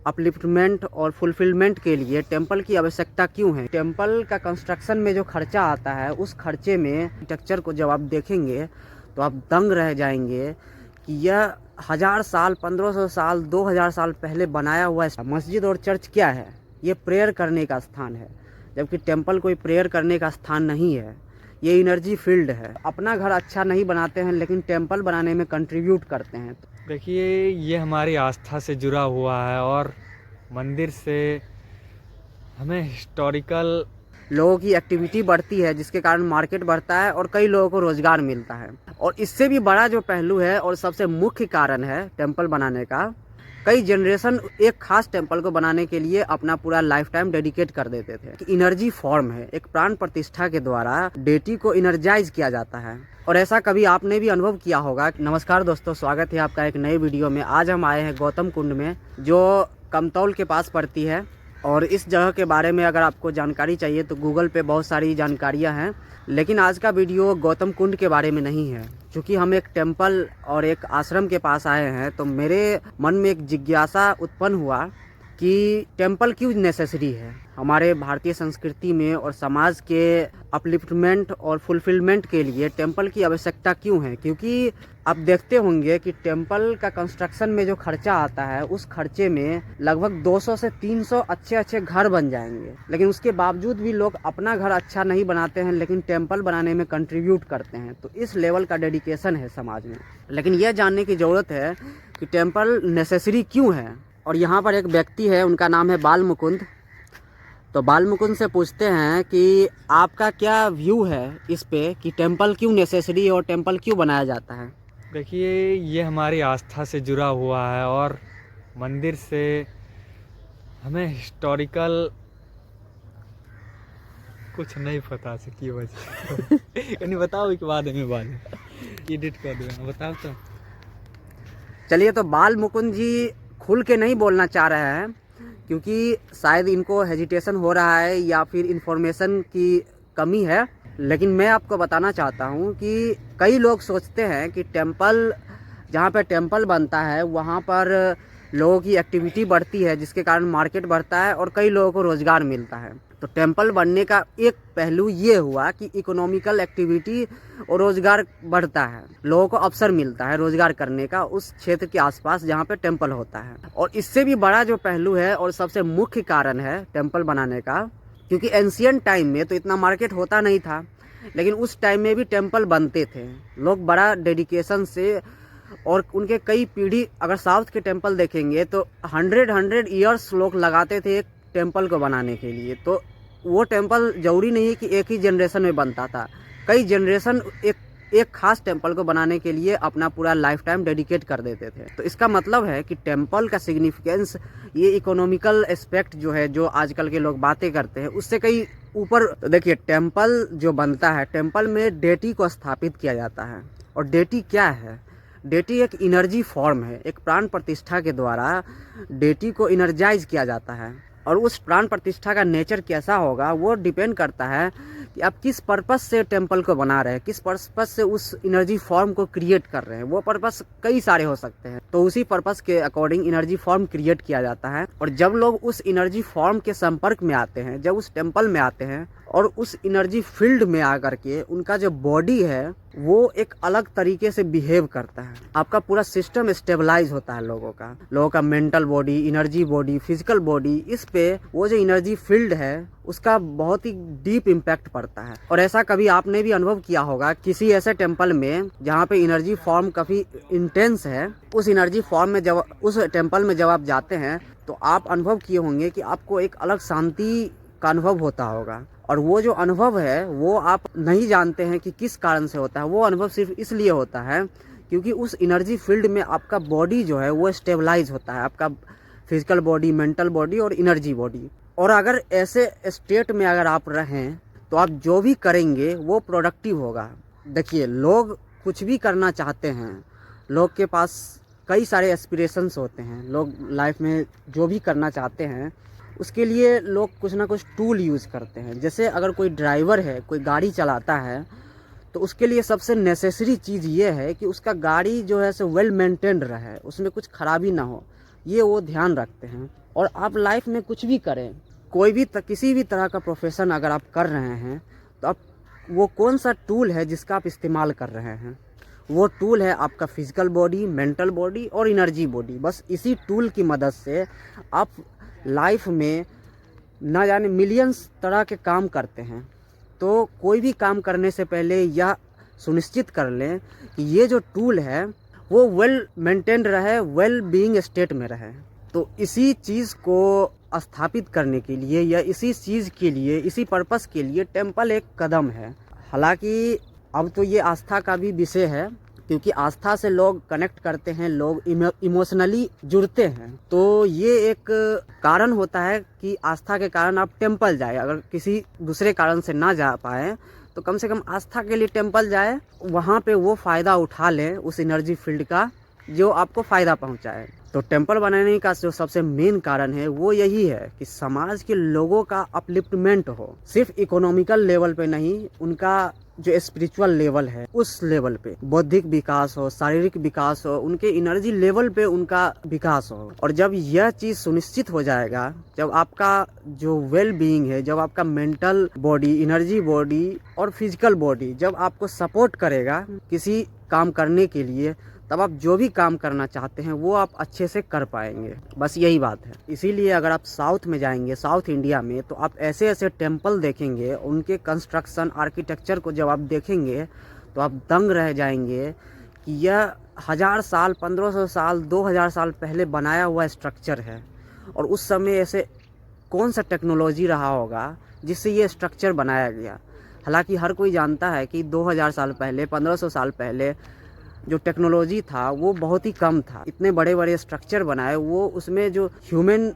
Upliftment और fulfilment के लिए टेम्पल की आवश्यकता क्यों है। टेम्पल का कंस्ट्रक्शन में जो खर्चा आता है उस खर्चे में आर्किटेक्चर को जब आप देखेंगे तो आप दंग रह जाएंगे कि यह 1000 साल 1500 साल 2000 साल पहले बनाया हुआ मस्जिद और चर्च क्या है, ये प्रेयर करने का स्थान है, जबकि टेम्पल कोई प्रेयर करने का स्थान नहीं है, ये एनर्जी फील्ड है। अपना घर अच्छा नहीं बनाते हैं लेकिन टेम्पल बनाने में कंट्रीब्यूट करते हैं। देखिए, ये हमारी आस्था से जुड़ा हुआ है और मंदिर से हमें हिस्टोरिकल लोगों की एक्टिविटी बढ़ती है जिसके कारण मार्केट बढ़ता है और कई लोगों को रोजगार मिलता है। और इससे भी बड़ा जो पहलू है और सबसे मुख्य कारण है टेम्पल बनाने का, कई जनरेशन एक खास टेम्पल को बनाने के लिए अपना पूरा लाइफ टाइम डेडिकेट कर देते थे। एनर्जी फॉर्म है, एक प्राण प्रतिष्ठा के द्वारा डेटी को एनर्जाइज किया जाता है और ऐसा कभी आपने भी अनुभव किया होगा। नमस्कार दोस्तों, स्वागत है आपका एक नए वीडियो में। आज हम आए हैं गौतम कुंड में जो कमतौल के पास पड़ती है। और इस जगह के बारे में अगर आपको जानकारी चाहिए तो गूगल पे बहुत सारी जानकारियां हैं, लेकिन आज का वीडियो गौतम कुंड के बारे में नहीं है। क्योंकि हम एक टेम्पल और एक आश्रम के पास आए हैं तो मेरे मन में एक जिज्ञासा उत्पन्न हुआ कि टेम्पल क्यों नेसेसरी है हमारे भारतीय संस्कृति में और समाज के अपलिफ्टमेंट और फुलफिलमेंट के लिए टेम्पल की आवश्यकता क्यों है। क्योंकि आप देखते होंगे कि टेम्पल का कंस्ट्रक्शन में जो खर्चा आता है उस खर्चे में लगभग 200 से 300 अच्छे घर बन जाएंगे, लेकिन उसके बावजूद भी लोग अपना घर अच्छा नहीं बनाते हैं लेकिन टेम्पल बनाने में कंट्रीब्यूट करते हैं। तो इस लेवल का डेडिकेशन है समाज में। लेकिन यह जानने की ज़रूरत है कि टेम्पल नेसेसरी क्यों है। और यहाँ पर एक व्यक्ति है, उनका नाम है बाल मुकुंद। तो बाल मुकुंद से पूछते हैं कि आपका क्या व्यू है इस पे कि टेम्पल क्यों नेसेसरी है और टेम्पल क्यों बनाया जाता है। देखिए, ये हमारी आस्था से जुड़ा हुआ है और मंदिर से हमें हिस्टोरिकल कुछ नहीं पता से की वजह यानी बताओ एक बाद में बाद एडिट कर दो, बताओ तो। चलिए, तो बाल मुकुंद जी खुल के नहीं बोलना चाह रहे हैं क्योंकि शायद इनको हेजिटेशन हो रहा है या फिर इंफॉर्मेशन की कमी है। लेकिन मैं आपको बताना चाहता हूं कि कई लोग सोचते हैं कि टेम्पल, जहां पे टेम्पल बनता है वहां पर लोगों की एक्टिविटी बढ़ती है जिसके कारण मार्केट बढ़ता है और कई लोगों को रोजगार मिलता है। तो टेम्पल बनने का एक पहलू ये हुआ कि इकोनॉमिकल एक्टिविटी और रोजगार बढ़ता है, लोगों को अवसर मिलता है रोजगार करने का उस क्षेत्र के आसपास जहाँ पे टेम्पल होता है। और इससे भी बड़ा जो पहलू है और सबसे मुख्य कारण है टेम्पल बनाने का, क्योंकि एंशियंट टाइम में तो इतना मार्केट होता नहीं था लेकिन उस टाइम में भी टेम्पल बनते थे। लोग बड़ा डेडिकेशन से, और उनके कई पीढ़ी, अगर साउथ के टेम्पल देखेंगे तो 100 ईयर्स लोग लगाते थे एक टेम्पल को बनाने के लिए। तो वो टेम्पल जरूरी नहीं है कि एक ही जनरेशन में बनता था, कई जनरेशन एक खास टेम्पल को बनाने के लिए अपना पूरा लाइफ टाइम डेडिकेट कर देते थे। तो इसका मतलब है कि टेम्पल का सिग्निफिकेंस, ये इकोनॉमिकल एस्पेक्ट जो है, जो आजकल के लोग बातें करते हैं, उससे कई ऊपर। तो देखिए, टेम्पल जो बनता है, टेम्पल में डेटी को स्थापित किया जाता है। और डेटी क्या है? डेटी एक एनर्जी फॉर्म है, एक प्राण प्रतिष्ठा के द्वारा डेटी को एनर्जाइज किया जाता है। और उस प्राण प्रतिष्ठा का नेचर कैसा होगा वो डिपेंड करता है कि आप किस पर्पस से टेम्पल को बना रहे हैं, किस पर्पस से उस एनर्जी फॉर्म को क्रिएट कर रहे हैं। वो पर्पस कई सारे हो सकते हैं, तो उसी पर्पस के अकॉर्डिंग एनर्जी फॉर्म क्रिएट किया जाता है। और जब लोग उस एनर्जी फॉर्म के संपर्क में आते हैं, जब उस टेम्पल में आते हैं और उस एनर्जी फील्ड में आकर के उनका जो बॉडी है वो एक अलग तरीके से बिहेव करता है। आपका पूरा सिस्टम स्टेबलाइज होता है, लोगों का mental body, energy body, physical body, इस पे वो जो एनर्जी फील्ड है उसका बहुत ही डीप इम्पैक्ट पड़ता है। और ऐसा कभी आपने भी अनुभव किया होगा किसी ऐसे टेम्पल में जहाँ पे एनर्जी फॉर्म काफी इंटेंस है। उस एनर्जी फॉर्म में जब उस टेम्पल में जब आप जाते हैं तो आप अनुभव किए होंगे कि आपको एक अलग शांति का अनुभव होता होगा। और वो जो अनुभव है वो आप नहीं जानते हैं कि किस कारण से होता है। वो अनुभव सिर्फ इसलिए होता है क्योंकि उस एनर्जी फील्ड में आपका बॉडी जो है वो स्टेबलाइज होता है, आपका फिजिकल बॉडी, मेंटल बॉडी और एनर्जी बॉडी। और अगर ऐसे स्टेट में अगर आप रहें तो आप जो भी करेंगे वो प्रोडक्टिव होगा। देखिए, लोग कुछ भी करना चाहते हैं, लोग के पास कई सारे एस्पिरेशंस होते हैं, लोग लाइफ में जो भी करना चाहते हैं उसके लिए लोग कुछ ना कुछ टूल यूज़ करते हैं। जैसे अगर कोई ड्राइवर है, कोई गाड़ी चलाता है, तो उसके लिए सबसे नेसेसरी चीज़ ये है कि उसका गाड़ी जो है सो वेल मेंटेन्ड रहे, उसमें कुछ खराबी ना हो। ये वो ध्यान रखते हैं। और आप लाइफ में कुछ भी करें, कोई भी किसी भी तरह का प्रोफेशन अगर आप कर रहे हैं, तो आप वो कौन सा टूल है जिसका आप इस्तेमाल कर रहे हैं, वो टूल है आपका फिजिकल बॉडी, मेंटल बॉडी और एनर्जी बॉडी। बस इसी टूल की मदद से आप लाइफ में ना जाने मिलियंस तरह के काम करते हैं। तो कोई भी काम करने से पहले यह सुनिश्चित कर लें कि ये जो टूल है वो वेल मेंटेन्ड रहे, वेल बीइंग स्टेट में रहे। तो इसी चीज़ को स्थापित करने के लिए या इसी चीज़ के लिए, इसी पर्पस के लिए टेम्पल एक कदम है। हालांकि अब तो ये आस्था का भी विषय है, क्योंकि आस्था से लोग कनेक्ट करते हैं, लोग इमोशनली जुड़ते हैं। तो ये एक कारण होता है कि आस्था के कारण आप टेम्पल जाए। अगर किसी दूसरे कारण से ना जा पाए तो कम से कम आस्था के लिए टेम्पल जाए, वहाँ पे वो फ़ायदा उठा लें उस एनर्जी फील्ड का जो आपको फ़ायदा पहुँचाए। तो टेम्पल बनाने का जो सबसे मेन कारण है वो यही है कि समाज के लोगों का अपलिफ्टमेंट हो, सिर्फ इकोनॉमिकल लेवल पे नहीं, उनका जो स्पिरिचुअल लेवल है उस लेवल पे बौद्धिक विकास हो, शारीरिक विकास हो, उनके एनर्जी लेवल पे उनका विकास हो। और जब यह चीज़ सुनिश्चित हो जाएगा, जब आपका जो वेल बीइंग है, जब आपका मेंटल बॉडी, एनर्जी बॉडी और फिजिकल बॉडी जब आपको सपोर्ट करेगा किसी काम करने के लिए, तब आप जो भी काम करना चाहते हैं वो आप अच्छे से कर पाएंगे। बस यही बात है। इसीलिए अगर आप साउथ में जाएंगे, साउथ इंडिया में, तो आप ऐसे ऐसे टेम्पल देखेंगे, उनके कंस्ट्रक्शन आर्किटेक्चर को जब आप देखेंगे तो आप दंग रह जाएंगे कि यह 1000 साल, 1500 साल, 2000 साल पहले बनाया हुआ स्ट्रक्चर है। और उस समय ऐसे कौन सा टेक्नोलॉजी रहा होगा जिससे ये स्ट्रक्चर बनाया गया। हालांकि हर कोई जानता है कि 2000 साल पहले, 1500 साल पहले जो टेक्नोलॉजी था वो बहुत ही कम था। इतने बड़े बड़े स्ट्रक्चर बनाए, वो उसमें जो ह्यूमन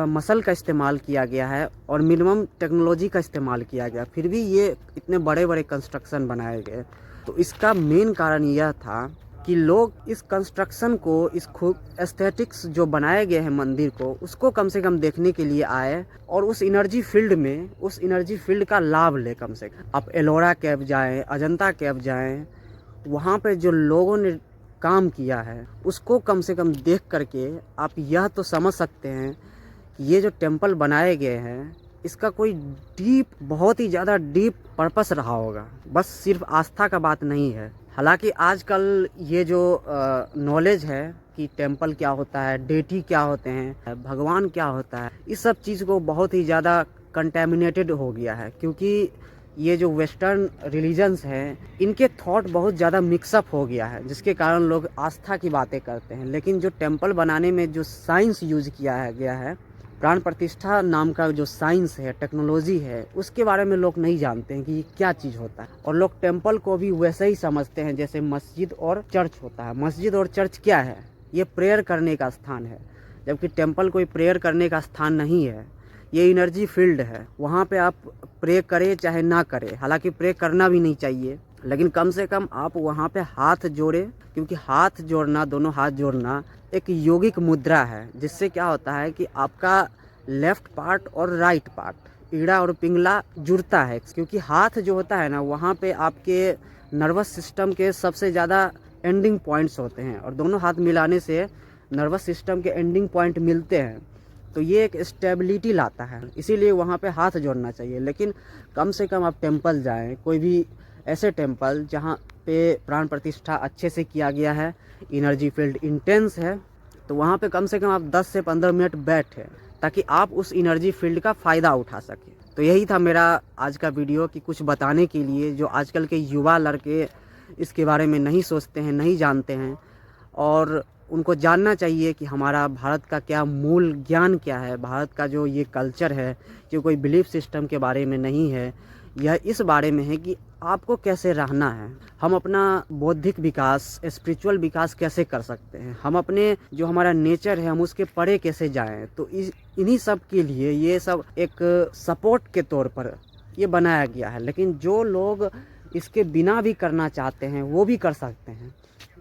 मसल का इस्तेमाल किया गया है और मिनिमम टेक्नोलॉजी का इस्तेमाल किया गया, फिर भी ये इतने बड़े बड़े कंस्ट्रक्शन बनाए गए। तो इसका मेन कारण यह था कि लोग इस कंस्ट्रक्शन को, इस खूब एस्थेटिक्स जो बनाए गए हैं मंदिर को, उसको कम से कम देखने के लिए आए और उस एनर्जी फील्ड में, उस एनर्जी फील्ड का लाभ ले। कम से कम आप एलोरा केव जाएँ, अजंता केव जाएँ, वहाँ पे जो लोगों ने काम किया है उसको कम से कम देख करके आप यह तो समझ सकते हैं कि ये जो टेम्पल बनाए गए हैं इसका कोई डीप, बहुत ही ज़्यादा डीप पर्पस रहा होगा। बस सिर्फ आस्था का बात नहीं है। हालांकि आजकल ये जो नॉलेज है कि टेम्पल क्या होता है, डेटी क्या होते हैं, भगवान क्या होता है, इस सब चीज़ को बहुत ही ज़्यादा कंटेमिनेटेड हो गया है। क्योंकि ये जो वेस्टर्न रिलीजन्स हैं, इनके थॉट बहुत ज़्यादा मिक्सअप हो गया है, जिसके कारण लोग आस्था की बातें करते हैं। लेकिन जो टेम्पल बनाने में जो साइंस यूज किया गया है, प्राण प्रतिष्ठा नाम का जो साइंस है, टेक्नोलॉजी है, उसके बारे में लोग नहीं जानते हैं कि ये क्या चीज़ होता है। और लोग टेम्पल को भी वैसे ही समझते हैं जैसे मस्जिद और चर्च होता है। मस्जिद और चर्च क्या है? ये प्रेयर करने का स्थान है, जबकि टेम्पल कोई प्रेयर करने का स्थान नहीं है। ये एनर्जी फील्ड है, वहाँ पे आप प्रे करें चाहे ना करें। हालांकि प्रे करना भी नहीं चाहिए, लेकिन कम से कम आप वहाँ पे हाथ जोड़ें, क्योंकि हाथ जोड़ना, दोनों हाथ जोड़ना एक योगिक मुद्रा है, जिससे क्या होता है कि आपका लेफ्ट पार्ट और राइट पार्ट, ईड़ा और पिंगला जुड़ता है। क्योंकि हाथ जो होता है ना, वहाँ पे आपके नर्वस सिस्टम के सबसे ज़्यादा एंडिंग पॉइंट्स होते हैं, और दोनों हाथ मिलाने से नर्वस सिस्टम के एंडिंग पॉइंट मिलते हैं, तो ये एक स्टेबिलिटी लाता है। इसीलिए वहाँ पे हाथ जोड़ना चाहिए। लेकिन कम से कम आप टेम्पल जाएं, कोई भी ऐसे टेम्पल जहाँ पे प्राण प्रतिष्ठा अच्छे से किया गया है, एनर्जी फील्ड इंटेंस है, तो वहाँ पे कम से कम आप 10 से 15 मिनट बैठें, ताकि आप उस एनर्जी फील्ड का फ़ायदा उठा सकें। तो यही था मेरा आज का वीडियो, कि कुछ बताने के लिए जो आजकल के युवा लड़के इसके बारे में नहीं सोचते हैं, नहीं जानते हैं, और उनको जानना चाहिए कि हमारा भारत का क्या मूल ज्ञान क्या है, भारत का जो ये कल्चर है, जो कोई बिलीफ सिस्टम के बारे में नहीं है, यह इस बारे में है कि आपको कैसे रहना है, हम अपना बौद्धिक विकास, स्पिरिचुअल विकास कैसे कर सकते हैं, हम अपने जो हमारा नेचर है हम उसके परे कैसे जाएं। तो इन्हीं सब के लिए ये सब एक सपोर्ट के तौर पर ये बनाया गया है। लेकिन जो लोग इसके बिना भी करना चाहते हैं वो भी कर सकते हैं,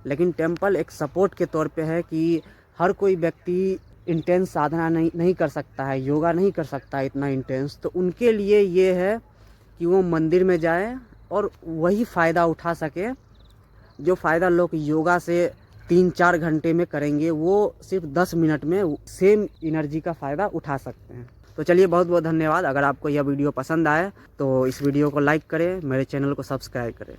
लेकिन टेम्पल एक सपोर्ट के तौर पे है कि हर कोई व्यक्ति इंटेंस साधना नहीं कर सकता है, योगा नहीं कर सकता है इतना इंटेंस, तो उनके लिए ये है कि वो मंदिर में जाए और वही फ़ायदा उठा सके जो फ़ायदा लोग योगा से 3-4 घंटे में करेंगे वो सिर्फ 10 मिनट में सेम एनर्जी का फ़ायदा उठा सकते हैं। तो चलिए बहुत बहुत धन्यवाद। अगर आपको यह वीडियो पसंद आए तो इस वीडियो को लाइक करें, मेरे चैनल को सब्सक्राइब करें।